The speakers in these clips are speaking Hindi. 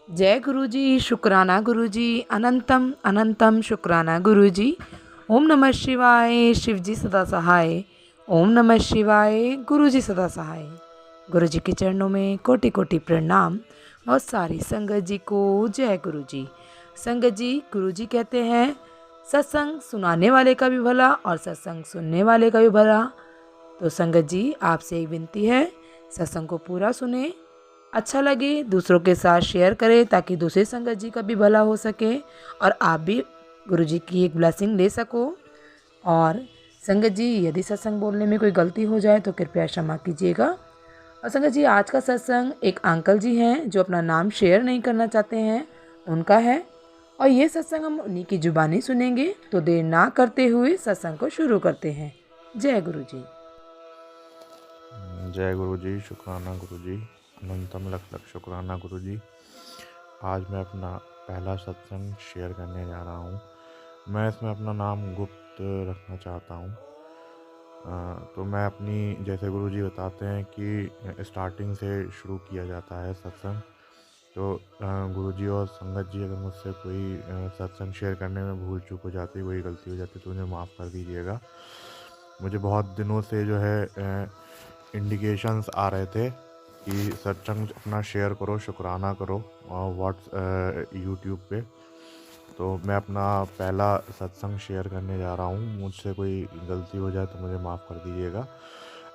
जय गुरुजी, शुक्राना गुरुजी, अनंतम अनंतम शुक्राना गुरुजी। ओम नमः शिवाय, शिवजी सदा सहाय। ओम नमः शिवाय, गुरुजी सदा सहाय। गुरुजी के चरणों में कोटि कोटि प्रणाम और सारी संगत जी को जय गुरुजी। संगत जी, गुरुजी कहते हैं सत्संग सुनाने वाले का भी भला और सत्संग सुनने वाले का भी भला। तो संगत जी, आपसे एक विनती है, सत्संग को पूरा सुने, अच्छा लगे दूसरों के साथ शेयर करें ताकि दूसरे संगत जी का भी भला हो सके और आप भी गुरु जी की एक ब्लेसिंग ले सको। और संगत जी, यदि सत्संग बोलने में कोई गलती हो जाए तो कृपया क्षमा कीजिएगा। और संगत जी, आज का सत्संग एक अंकल जी हैं जो अपना नाम शेयर नहीं करना चाहते हैं, उनका है। और ये सत्संग हम उन्हीं की जुबानी सुनेंगे। तो देर ना करते हुए सत्संग को शुरू करते हैं। जय गुरु जी। जय गुरु जी, शुक्राना गुरु जी, अनंतम लख लख शुक्राना गुरु जी। आज मैं अपना पहला सत्संग शेयर करने जा रहा हूँ। मैं इसमें अपना नाम गुप्त रखना चाहता हूँ। तो मैं अपनी, जैसे गुरु जी बताते हैं कि स्टार्टिंग से शुरू किया जाता है सत्संग। तो गुरु जी और संगत जी, अगर मुझसे कोई सत्संग शेयर करने में भूल चूक हो जाती, कोई गलती हो जाती, तो मुझे माफ़ कर दीजिएगा। मुझे बहुत दिनों से जो है इंडिकेशंस आ रहे थे कि सत्संग अपना शेयर करो, शुक्राना करो और यूट्यूब पे। तो मैं अपना पहला सत्संग शेयर करने जा रहा हूँ। मुझसे कोई गलती हो जाए तो मुझे माफ़ कर दीजिएगा।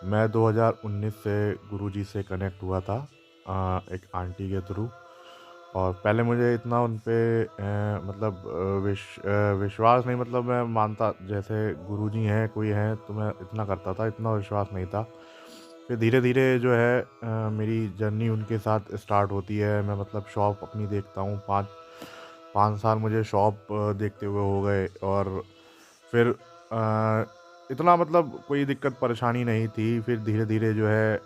मैं 2019 से गुरुजी से कनेक्ट हुआ था एक आंटी के थ्रू। और पहले मुझे इतना उन पे विश्वास नहीं, मतलब मैं मानता जैसे गुरुजी हैं, कोई हैं, तो मैं इतना करता था, इतना विश्वास नहीं था। फिर धीरे धीरे जो है मेरी जर्नी उनके साथ स्टार्ट होती है। मैं मतलब शॉप अपनी देखता हूँ, 5 5 साल मुझे शॉप देखते हुए हो गए। और फिर इतना मतलब कोई दिक्कत परेशानी नहीं थी। फिर धीरे धीरे जो है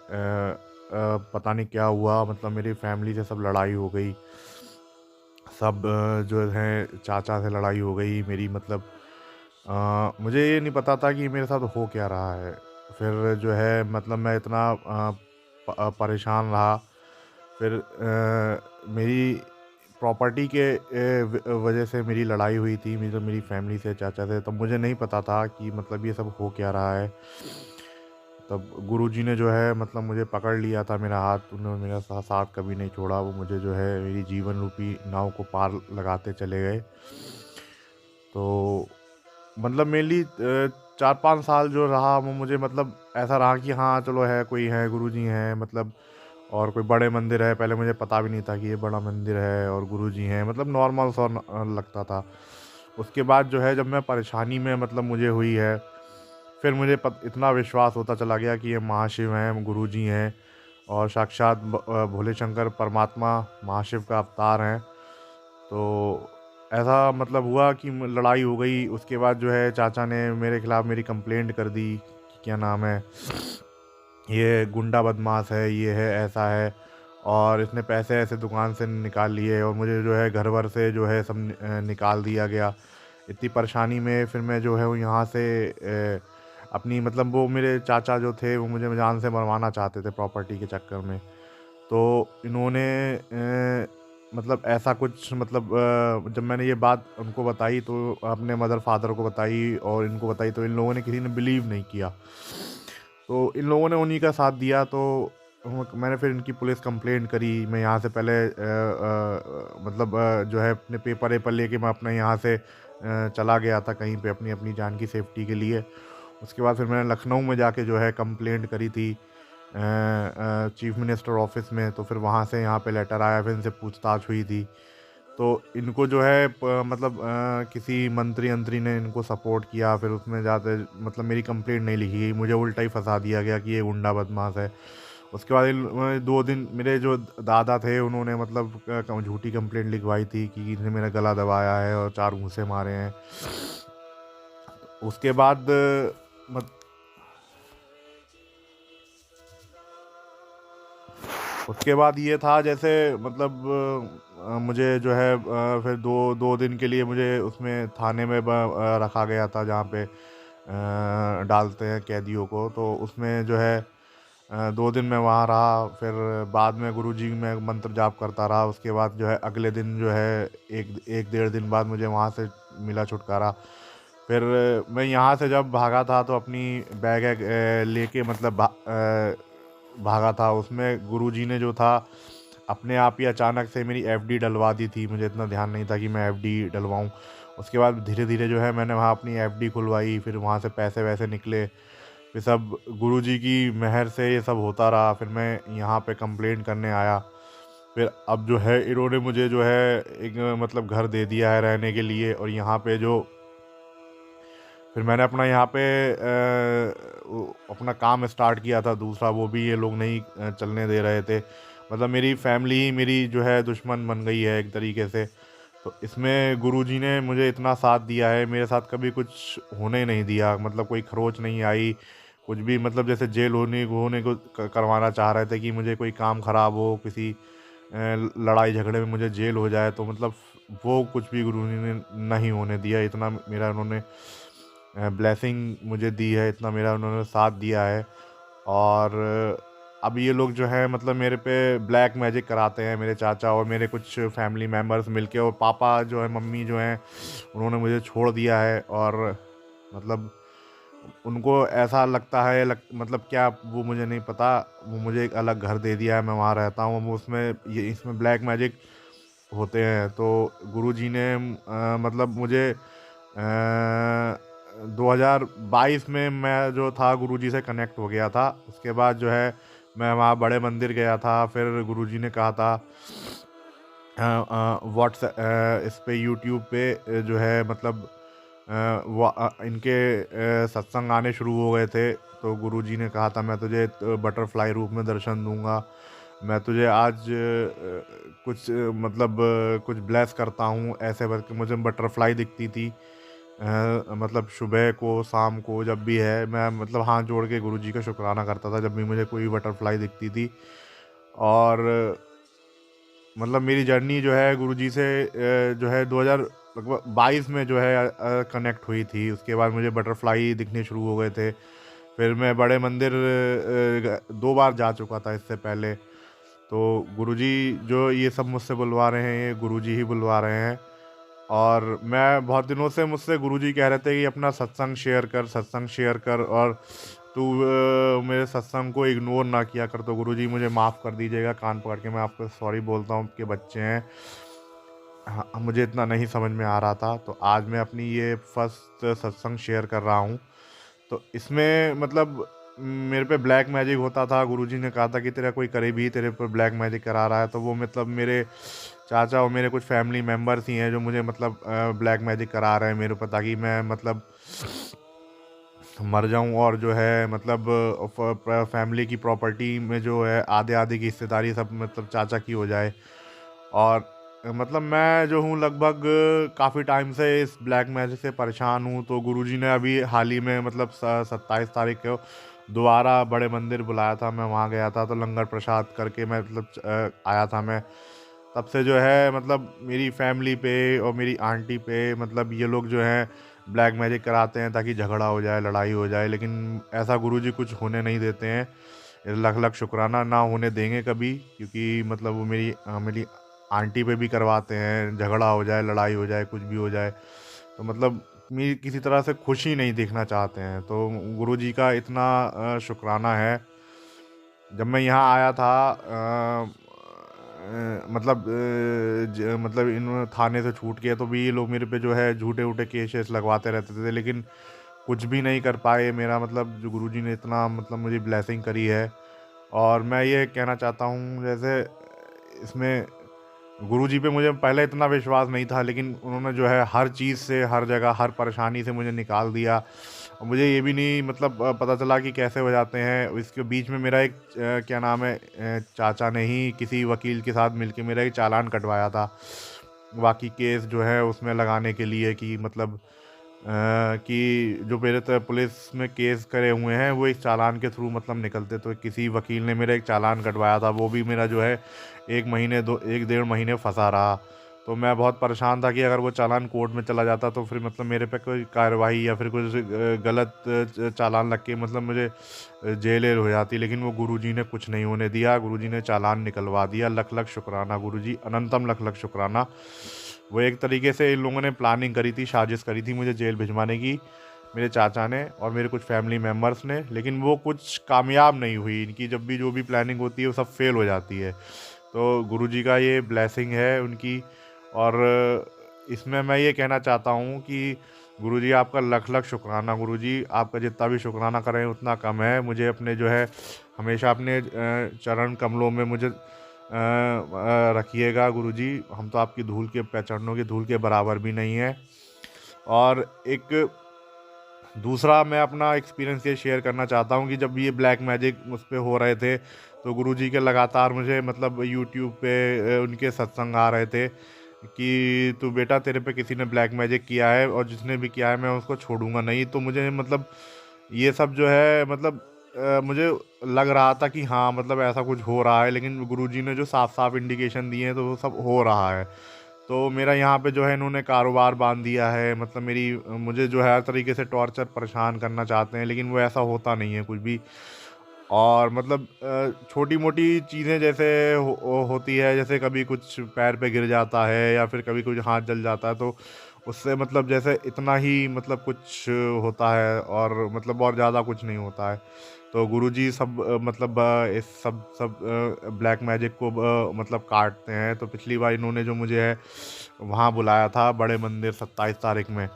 पता नहीं क्या हुआ, मतलब मेरी फैमिली से सब लड़ाई हो गई। सब जो है चाचा से लड़ाई हो गई मेरी, मतलब मुझे ये नहीं पता था कि मेरे साथ हो क्या रहा है। फिर जो है मतलब मैं इतना परेशान रहा। फिर मेरी प्रॉपर्टी के वजह से मेरी लड़ाई हुई थी, मेरी फैमिली से, चाचा से। तब मुझे नहीं पता था कि मतलब ये सब हो क्या रहा है। तब गुरुजी ने जो है मतलब मुझे पकड़ लिया था, मेरा हाथ, उन्होंने मेरा साथ कभी नहीं छोड़ा। वो मुझे जो है मेरी जीवन रूपी नाव को पार लगाते चले गए। तो मतलब मेनली 4 5 साल जो रहा वो मुझे मतलब ऐसा रहा कि हाँ चलो है, कोई है, गुरुजी हैं मतलब। और कोई बड़े मंदिर है, पहले मुझे पता भी नहीं था कि ये बड़ा मंदिर है और गुरुजी हैं, मतलब नॉर्मल सा लगता था। उसके बाद जो है जब मैं परेशानी में मतलब मुझे हुई है, फिर मुझे इतना विश्वास होता चला गया कि ये महाशिव हैं, गुरुजी हैं और साक्षात भोले शंकर परमात्मा महाशिव का अवतार हैं। तो ऐसा मतलब हुआ कि लड़ाई हो गई। उसके बाद जो है चाचा ने मेरे खिलाफ़ मेरी कंप्लेंट कर दी कि क्या नाम है, ये गुंडा बदमाश है, ये है, ऐसा है, और इसने पैसे ऐसे दुकान से निकाल लिए और मुझे जो है घर वर से जो है सब निकाल दिया गया। इतनी परेशानी में फिर मैं जो है वो यहाँ से अपनी, मतलब वो मेरे चाचा जो थे वो मुझे जान से मरवाना चाहते थे प्रॉपर्टी के चक्कर में। तो इन्होंने मतलब ऐसा कुछ, मतलब जब मैंने ये बात उनको बताई, तो अपने मदर फादर को बताई और इनको बताई, तो इन लोगों ने, किसी ने बिलीव नहीं किया। तो इन लोगों ने उन्हीं का साथ दिया। तो मैंने फिर इनकी पुलिस कंप्लेंट करी। मैं यहाँ से पहले जो है अपने पेपर वेपर लेके मैं अपने यहाँ से चला गया था कहीं पे, अपनी अपनी जान की सेफ्टी के लिए। उसके बाद फिर मैंने लखनऊ में जाके जो है कंप्लेंट करी थी चीफ मिनिस्टर ऑफिस में। तो फिर वहाँ से यहाँ पे लेटर आया, फिर इनसे पूछताछ हुई थी। तो इनको जो है किसी मंत्री अंतरी ने इनको सपोर्ट किया। फिर उसमें जाते मतलब मेरी कंप्लेंट नहीं लिखी गई, मुझे उल्टा ही फंसा दिया गया कि ये गुंडा बदमाश है। उसके बाद 2 दिन मेरे जो दादा थे उन्होंने मतलब झूठी कंप्लेंट लिखवाई थी कि इसने मेरा गला दबाया है और 4 घूंसे मारे हैं। उसके बाद मत उसके बाद ये था जैसे मतलब मुझे जो है फिर 2 2 दिन के लिए मुझे उसमें थाने में रखा गया था, जहाँ पे डालते हैं कैदियों को। तो उसमें जो है 2 दिन मैं वहाँ रहा, फिर बाद में गुरुजी मैं मंत्र जाप करता रहा। उसके बाद जो है अगले दिन जो है 1 डेढ़ दिन बाद मुझे वहाँ से मिला छुटकारा। फिर मैं यहाँ से जब भागा था तो अपनी बैग वैग लेके मतलब भागा था। उसमें गुरुजी ने जो था अपने आप ही अचानक से मेरी एफडी डलवा दी थी। मुझे इतना ध्यान नहीं था कि मैं एफडी डलवाऊँ। उसके बाद धीरे-धीरे जो है मैंने वहाँ अपनी एफडी खुलवाई, फिर वहाँ से पैसे-वैसे निकले। ये सब गुरुजी की मेहर से ये सब होता रहा। फिर मैं यहाँ पे कंप्लेंट करने आया। फिर अब जो है इन्होंने मुझे जो है एक मतलब घर दे दिया है रहने के लिए। और यहाँ पे जो फिर मैंने अपना यहाँ पे अपना काम स्टार्ट किया था दूसरा, वो भी ये लोग नहीं चलने दे रहे थे। मतलब मेरी फैमिली ही मेरी जो है दुश्मन बन गई है एक तरीके से। तो इसमें गुरुजी ने मुझे इतना साथ दिया है, मेरे साथ कभी कुछ होने नहीं दिया। मतलब कोई खरोच नहीं आई, कुछ भी मतलब जैसे जेल होने होने को करवाना चाह रहे थे कि मुझे कोई काम ख़राब हो, किसी लड़ाई झगड़े में मुझे जेल हो जाए, तो मतलब वो कुछ भी गुरुजी ने नहीं होने दिया। इतना मेरा उन्होंने ब्लेसिंग मुझे दी है, इतना मेरा उन्होंने साथ दिया है। और अब ये लोग जो है मतलब मेरे पे ब्लैक मैजिक कराते हैं, मेरे चाचा और मेरे कुछ फैमिली मेम्बर्स मिलके। और पापा जो है, मम्मी जो हैं, उन्होंने मुझे छोड़ दिया है। और मतलब उनको ऐसा लगता है मतलब क्या, वो मुझे नहीं पता। वो मुझे एक अलग घर दे दिया है, मैं वहाँ रहता हूँ। वो उसमें ये इसमें ब्लैक मैजिक होते हैं। तो गुरुजी ने मतलब मुझे 2022 में मैं जो था गुरुजी से कनेक्ट हो गया था। उसके बाद जो है मैं वहाँ बड़े मंदिर गया था। फिर गुरुजी ने कहा था इस पे यूट्यूब पे जो है मतलब इनके सत्संग आने शुरू हो गए थे। तो गुरुजी ने कहा था मैं तुझे बटरफ्लाई रूप में दर्शन दूंगा, मैं तुझे आज कुछ मतलब कुछ ब्लेस करता हूँ। ऐसे करके मुझे बटरफ्लाई दिखती थी। मतलब सुबह को शाम को जब भी है मैं मतलब हाथ जोड़ के गुरुजी का शुक्राना करता था जब भी मुझे कोई बटरफ्लाई दिखती थी। और मतलब मेरी जर्नी जो है गुरुजी से जो है 2022 में जो है कनेक्ट हुई थी। उसके बाद मुझे बटरफ्लाई दिखने शुरू हो गए थे। फिर मैं बड़े मंदिर 2 बार जा चुका था इससे पहले। तो गुरुजी जो ये सब मुझसे बुलवा रहे हैं, ये गुरुजी ही बुलवा रहे हैं। और मैं बहुत दिनों से मुझसे गुरुजी कह रहे थे कि अपना सत्संग शेयर कर, सत्संग शेयर कर, और तू मेरे सत्संग को इग्नोर ना किया कर। तो गुरुजी मुझे माफ़ कर दीजिएगा, कान पकड़ के मैं आपको सॉरी बोलता हूँ कि बच्चे हैं। हाँ, मुझे इतना नहीं समझ में आ रहा था। तो आज मैं अपनी ये फर्स्ट सत्संग शेयर कर रहा हूँ। तो इसमें मतलब मेरे पे ब्लैक मैजिक होता था। गुरुजी ने कहा था कि तेरा कोई करीबी तेरे पर ब्लैक मैजिक करा रहा है। तो वो मतलब मेरे चाचा और मेरे कुछ फैमिली मेम्बर्स ही हैं जो मुझे मतलब ब्लैक मैजिक करा रहे हैं मेरे ऊपर, ताकि मैं मतलब मर जाऊं। और जो है मतलब फैमिली की प्रॉपर्टी में जो है आधे आधे की हिस्सेदारी सब मतलब चाचा की हो जाए। और मतलब मैं जो हूँ लगभग काफ़ी टाइम से इस ब्लैक मैजिक से परेशान हूँ। तो गुरुजी ने अभी हाल ही में मतलब 27 तारीख को दोबारा बड़े मंदिर बुलाया था। मैं वहाँ गया था, तो लंगर प्रसाद करके मैं मतलब आया था मैं। तब से जो है मतलब मेरी फैमिली पे और मेरी आंटी पे मतलब ये लोग जो हैं ब्लैक मैजिक कराते हैं ताकि झगड़ा हो जाए, लड़ाई हो जाए। लेकिन ऐसा गुरुजी कुछ होने नहीं देते हैं। लख लख शुक्राना, ना होने देंगे कभी। क्योंकि मतलब वो मेरी आंटी पे भी करवाते हैं, झगड़ा हो जाए, लड़ाई हो जाए, कुछ भी हो जाए। तो मतलब मेरी किसी तरह से खुशी नहीं देखना चाहते हैं। तो गुरुजी का इतना शुक्राना है। जब मैं यहाँ आया था मतलब मतलब इन थाने से छूट के, तो भी ये लोग मेरे पे जो है झूठे वूठे केसेस लगवाते रहते थे, लेकिन कुछ भी नहीं कर पाए। मेरा मतलब जो गुरुजी ने इतना मतलब मुझे ब्लेसिंग करी है। और मैं ये कहना चाहता हूँ, जैसे इसमें गुरुजी पे मुझे पहले इतना विश्वास नहीं था, लेकिन उन्होंने जो है हर चीज़ से, हर जगह, हर परेशानी से मुझे निकाल दिया। और मुझे ये भी नहीं मतलब पता चला कि कैसे हो जाते हैं। इसके बीच में मेरा एक क्या नाम है चाचा ने ही किसी वकील के साथ मिलके मेरा एक चालान कटवाया था बाकी केस जो है उसमें लगाने के लिए, कि मतलब कि जो मेरे पुलिस में केस करे हुए हैं वो इस चालान के थ्रू मतलब निकलते। तो किसी वकील ने मेरा एक चालान कटवाया था, वो भी मेरा जो है 1 महीने 1 डेढ़ महीने फंसा रहा। तो मैं बहुत परेशान था कि अगर वो चालान कोर्ट में चला जाता तो फिर मतलब मेरे पे कोई कार्रवाई या फिर कुछ गलत चालान लग के मतलब मुझे जेल वेल हो जाती। लेकिन वो गुरुजी ने कुछ नहीं होने दिया, गुरुजी ने चालान निकलवा दिया। लख लख शुक्राना गुरुजी, अनंतम लख लख शुक्राना। वो एक तरीके से इन लोगों ने प्लानिंग करी थी, साजिश करी थी मुझे जेल भिजवाने की, मेरे चाचा ने और मेरे कुछ फैमिली मेम्बर्स ने, लेकिन वो कुछ कामयाब नहीं हुई। इनकी जब भी जो भी प्लानिंग होती है वो सब फेल हो जाती है। तो गुरुजी का ये ब्लेसिंग है उनकी। और इसमें मैं ये कहना चाहता हूँ कि गुरुजी आपका लख लख शुक्राना। गुरुजी आपका जितना भी शुक्राना करें उतना कम है। मुझे अपने जो है हमेशा अपने चरण कमलों में मुझे रखिएगा गुरुजी। हम तो आपकी धूल के चरणों की धूल के बराबर भी नहीं है। और एक दूसरा मैं अपना एक्सपीरियंस ये शेयर करना चाहता हूँ कि जब ये ब्लैक मैजिक मुझ पे हो रहे थे तो गुरुजी के लगातार मुझे मतलब यूट्यूब पे उनके सत्संग आ रहे थे कि तू बेटा, तेरे पे किसी ने ब्लैक मैजिक किया है और जिसने भी किया है मैं उसको छोड़ूंगा नहीं। तो मुझे मतलब ये सब जो है मतलब मुझे लग रहा था कि हाँ मतलब ऐसा कुछ हो रहा है, लेकिन गुरुजी ने जो साफ साफ इंडिकेशन दिए हैं तो वो सब हो रहा है। तो मेरा यहाँ पे जो है इन्होंने कारोबार बांध दिया है, मतलब मेरी मुझे जो है हर तरीके से टॉर्चर परेशान करना चाहते हैं, लेकिन वो ऐसा होता नहीं है कुछ भी। और मतलब छोटी मोटी चीज़ें जैसे होती है, जैसे कभी कुछ पैर पे गिर जाता है या फिर कभी कुछ हाथ जल जाता है, तो उससे मतलब जैसे इतना ही मतलब कुछ होता है और मतलब और ज़्यादा कुछ नहीं होता है। तो गुरुजी सब मतलब इस सब सब ब्लैक मैजिक को मतलब काटते हैं। तो पिछली बार इन्होंने जो मुझे है वहाँ बुलाया था बड़े मंदिर 27 तारीख में,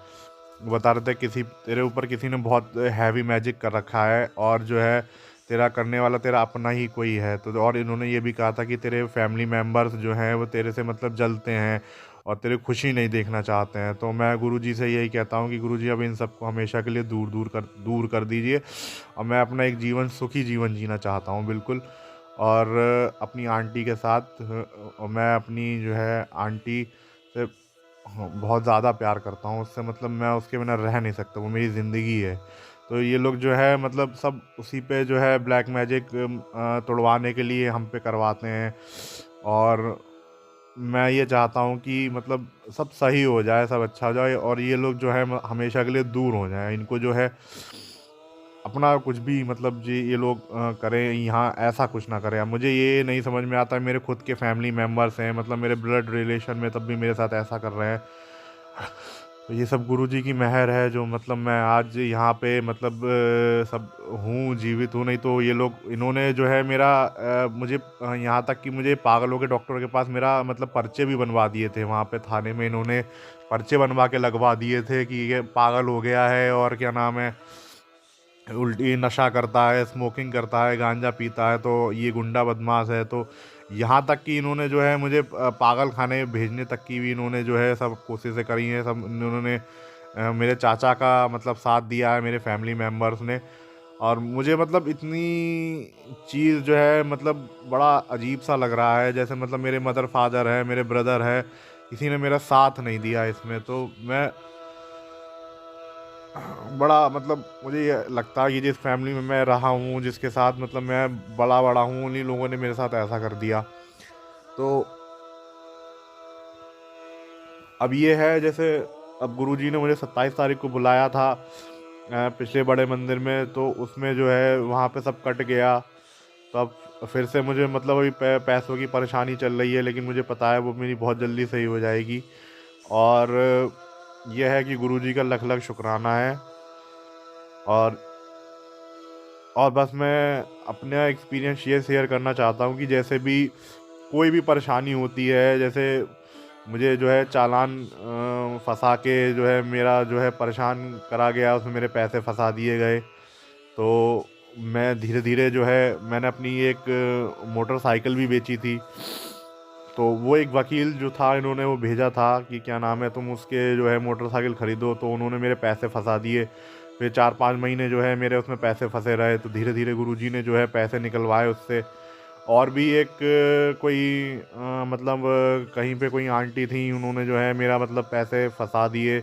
बता रहे थे किसी तेरे ऊपर किसी ने बहुत हैवी मैजिक कर रखा है और जो है तेरा करने वाला तेरा अपना ही कोई है। तो और इन्होंने ये भी कहा था कि तेरे फैमिली मेम्बर्स जो हैं वो तेरे से मतलब जलते हैं और तेरी खुशी नहीं देखना चाहते हैं। तो मैं गुरुजी से यही कहता हूँ कि गुरुजी अब इन सबको हमेशा के लिए दूर कर दीजिए और मैं अपना एक जीवन सुखी जीवन जीना चाहता हूँ बिल्कुल। और अपनी आंटी के साथ मैं अपनी जो है आंटी से हाँ, बहुत ज़्यादा प्यार करता हूँ उससे, मतलब मैं उसके बिना रह नहीं सकता, वो मेरी ज़िंदगी है। तो ये लोग जो है मतलब सब उसी पे जो है ब्लैक मैजिक तुड़वाने के लिए हम पे करवाते हैं। और मैं ये चाहता हूँ कि मतलब सब सही हो जाए, सब अच्छा हो जाए और ये लोग जो है हमेशा के लिए दूर हो जाएं। इनको जो है अपना कुछ भी मतलब जी ये लोग करें यहाँ, ऐसा कुछ ना करें। अब मुझे ये नहीं समझ में आता है, मेरे खुद के फैमिली मेम्बर्स हैं, मतलब मेरे ब्लड रिलेशन में, तब भी मेरे साथ ऐसा कर रहे हैं। तो ये सब गुरुजी की मेहर है जो मतलब मैं आज यहाँ पे मतलब सब हूँ, जीवित हूँ। नहीं तो ये लोग इन्होंने जो है मेरा मुझे यहाँ तक कि मुझे पागलों के डॉक्टर के पास मेरा मतलब पर्चे भी बनवा दिए थे। वहाँ पे थाने में इन्होंने पर्चे बनवा के लगवा दिए थे कि ये पागल हो गया है और क्या नाम है, उल्टी नशा करता है, स्मोकिंग करता है, गांजा पीता है, तो ये गुंडा बदमाश है। तो यहाँ तक कि इन्होंने जो है मुझे पागल खाने भेजने तक की भी इन्होंने जो है सब कोशिशें करी हैं। सब इन्होंने मेरे चाचा का मतलब साथ दिया है, मेरे फैमिली मेम्बर्स ने। और मुझे मतलब इतनी चीज़ जो है मतलब बड़ा अजीब सा लग रहा है, जैसे मतलब मेरे मदर फादर है, मेरे ब्रदर है, किसी ने मेरा साथ नहीं दिया इसमें। तो मैं बड़ा मतलब मुझे ये लगता है कि जिस फैमिली में मैं रहा हूँ, जिसके साथ मतलब मैं बड़ा बड़ा हूँ, उन्हीं लोगों ने मेरे साथ ऐसा कर दिया। तो अब ये है जैसे अब गुरुजी ने मुझे 27 तारीख को बुलाया था पिछले बड़े मंदिर में, तो उसमें जो है वहाँ पे सब कट गया। तो अब फिर से मुझे मतलब अभी पैसों की परेशानी चल रही है, लेकिन मुझे पता है वो मेरी बहुत जल्दी सही हो जाएगी। और यह है कि गुरुजी का लख लख शुक्राना है। और बस मैं अपना एक्सपीरियंस ये शेयर करना चाहता हूँ कि जैसे भी कोई भी परेशानी होती है, जैसे मुझे जो है चालान फंसा के जो है मेरा जो है परेशान करा गया, उसमें मेरे पैसे फंसा दिए गए। तो मैं धीरे धीरे जो है मैंने अपनी एक मोटरसाइकिल भी बेची थी। तो वो एक वकील जो था इन्होंने वो भेजा था कि क्या नाम है तुम उसके जो है मोटरसाइकिल ख़रीदो, तो उन्होंने मेरे पैसे फंसा दिए। फिर 4-5 महीने जो है मेरे उसमें पैसे फंसे रहे। तो धीरे धीरे गुरुजी ने जो है पैसे निकलवाए उससे। और भी एक कोई मतलब कहीं पे कोई आंटी थी, उन्होंने जो है मेरा मतलब पैसे फंसा दिए।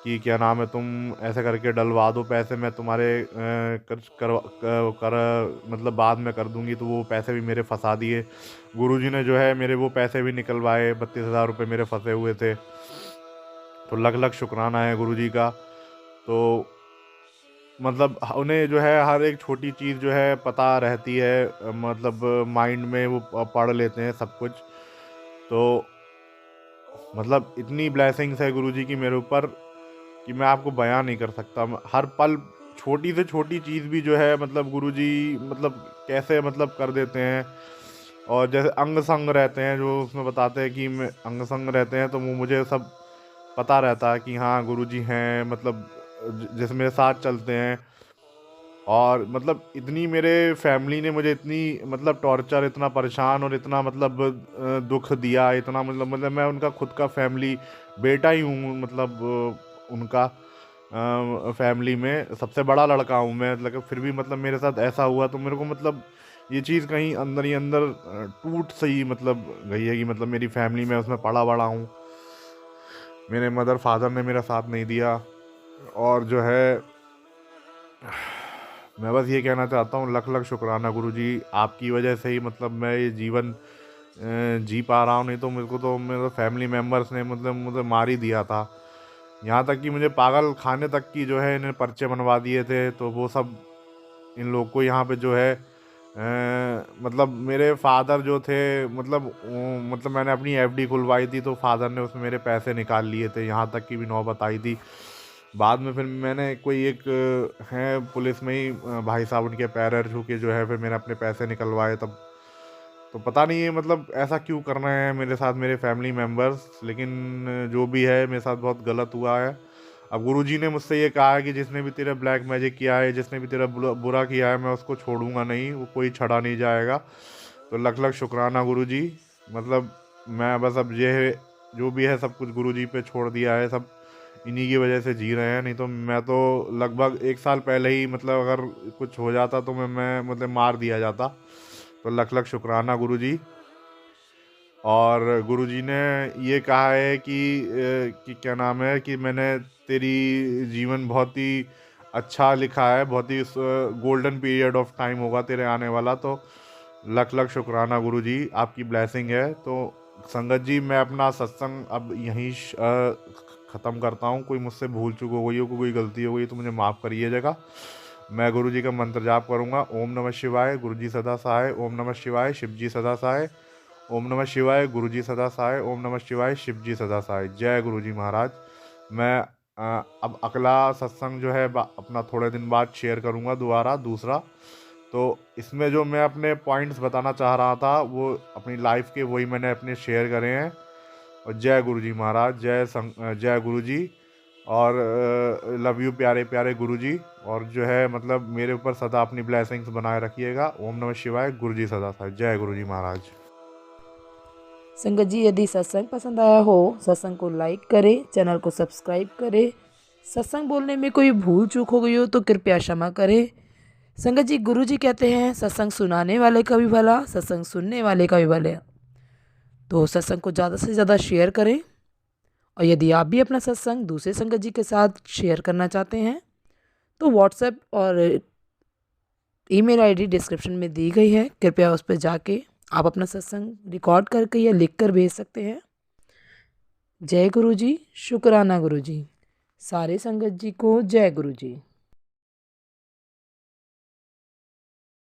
कि क्या नाम है, तुम ऐसे करके डलवा दो पैसे, मैं तुम्हारे मतलब बाद में कर दूंगी। तो वो पैसे भी मेरे फंसा दिए। गुरुजी ने जो है मेरे वो पैसे भी निकलवाए, 32,000 रुपये मेरे फंसे हुए थे। तो लख लख शुक्राना है गुरुजी का। तो मतलब उन्हें जो है हर एक छोटी चीज़ जो है पता रहती है, मतलब माइंड में वो पढ़ लेते हैं सब कुछ। तो मतलब इतनी ब्लेसिंग्स है गुरुजी की मेरे ऊपर कि मैं आपको बयान नहीं कर सकता। हर पल छोटी से छोटी चीज़ भी जो है मतलब गुरुजी मतलब कैसे मतलब कर देते हैं। और जैसे अंग संग रहते हैं, जो उसमें बताते हैं कि मैं अंग संग रहते हैं, तो वो मुझे सब पता रहता है कि हाँ गुरुजी हैं, मतलब जैसे मेरे साथ चलते हैं। और मतलब इतनी मेरे फैमिली ने मुझे इतनी मतलब टॉर्चर, इतना परेशान और इतना मतलब दुख दिया, इतना मतलब मैं उनका खुद का फैमिली बेटा ही हूँ, मतलब उनका फैमिली में सबसे बड़ा लड़का हूँ मैं। मतलब फिर भी मतलब मेरे साथ ऐसा हुआ, तो मेरे को मतलब ये चीज़ कहीं अंदर ही अंदर टूट सही मतलब गई है कि मतलब मेरी फैमिली में उसमें पड़ा बड़ा हूँ, मेरे मदर फादर ने मेरा साथ नहीं दिया। और जो है मैं बस ये कहना चाहता हूँ, लख लख शुक्राना गुरुजी, आपकी वजह से ही मतलब मैं ये जीवन जी पा रहा हूँ। नहीं तो मेरे को तो मेरे फैमिली मेम्बर्स ने मतलब मुझे मार ही दिया था। यहाँ तक कि मुझे पागल खाने तक की जो है इन्हें पर्चे बनवा दिए थे। तो वो सब इन लोग को यहाँ पे जो है मतलब मेरे फादर जो थे, मतलब मैंने अपनी एफडी खुलवाई थी, तो फादर ने उसमें मेरे पैसे निकाल लिए थे। यहाँ तक की भी नौबत आई थी। बाद में फिर मैंने कोई एक हैं पुलिस में ही भाई साहब, उनके पैर वैर छू के जो है फिर मैंने अपने पैसे निकलवाए तब। तो पता नहीं है मतलब ऐसा क्यों कर रहे हैं मेरे साथ मेरे फैमिली मेम्बर्स, लेकिन जो भी है मेरे साथ बहुत गलत हुआ है। अब गुरुजी ने मुझसे ये कहा है कि जिसने भी तेरा ब्लैक मैजिक किया है, जिसने भी तेरा बुरा किया है, मैं उसको छोड़ूंगा नहीं, वो कोई छड़ा नहीं जाएगा। तो लख लख शुक्राना गुरुजी। मतलब मैं बस अब ये जो भी है सब कुछ गुरुजी पे छोड़ दिया है, सब इन्हीं की वजह से जी रहे हैं। नहीं तो मैं तो लगभग 1 साल पहले ही मतलब अगर कुछ हो जाता तो मैं मतलब मार दिया जाता। तो लख लख शुक्राना गुरुजी। और गुरुजी ने ये कहा है कि क्या नाम है, कि मैंने तेरी जीवन बहुत ही अच्छा लिखा है, बहुत ही गोल्डन पीरियड ऑफ टाइम होगा तेरे आने वाला। तो लख लख शुक्राना गुरुजी, आपकी ब्लेसिंग है। तो संगत जी, मैं अपना सत्संग अब यहीं ख़त्म करता हूँ। कोई मुझसे भूल चूक हो गई हो, कोई गलती हो गई तो मुझे माफ़ करिएगा। मैं गुरुजी का मंत्र जाप करूँगा। ओम नमः शिवाय, गुरुजी सदा सहाय। ओम नमः शिवाय, शिवजी सदा सहाय। ओम नमः शिवाय, गुरुजी सदा सहाय। ओम नमः शिवाय, शिवजी सदा सहाय। जय गुरुजी महाराज। मैं अब अगला सत्संग जो है अपना थोड़े दिन बाद शेयर करूँगा दोबारा दूसरा। तो इसमें जो मैं अपने पॉइंट्स बताना चाह रहा था वो अपनी लाइफ के, वही मैंने अपने शेयर करे हैं। और जय गुरुजी महाराज, जय गुरुजी। और लव यू प्यारे प्यारे गुरुजी। और जो है मतलब मेरे ऊपर सदा अपनी ब्लेसिंग्स बनाए रखिएगा। ओम नमः शिवाय, गुरुजी सदा सहाय। जय गुरुजी महाराज। संगत जी, यदि सत्संग पसंद आया हो, सत्संग को लाइक करें, चैनल को सब्सक्राइब करें। सत्संग बोलने में कोई भूल चूक हो गई हो तो कृपया क्षमा करें। संगत जी, गुरु जी कहते हैं सत्संग सुनाने वाले का भी भला, सत्संग सुनने वाले का भी भला। तो सत्संग को ज़्यादा से ज़्यादा शेयर करें। और यदि आप भी अपना सत्संग दूसरे संगत जी के साथ शेयर करना चाहते हैं तो व्हाट्सएप और ईमेल आईडी डिस्क्रिप्शन में दी गई है, कृपया उस पर जाके आप अपना सत्संग रिकॉर्ड करके या लिख कर भेज सकते हैं। जय गुरु जी, शुक्राना गुरु जी। सारे संगत जी को जय गुरु जी।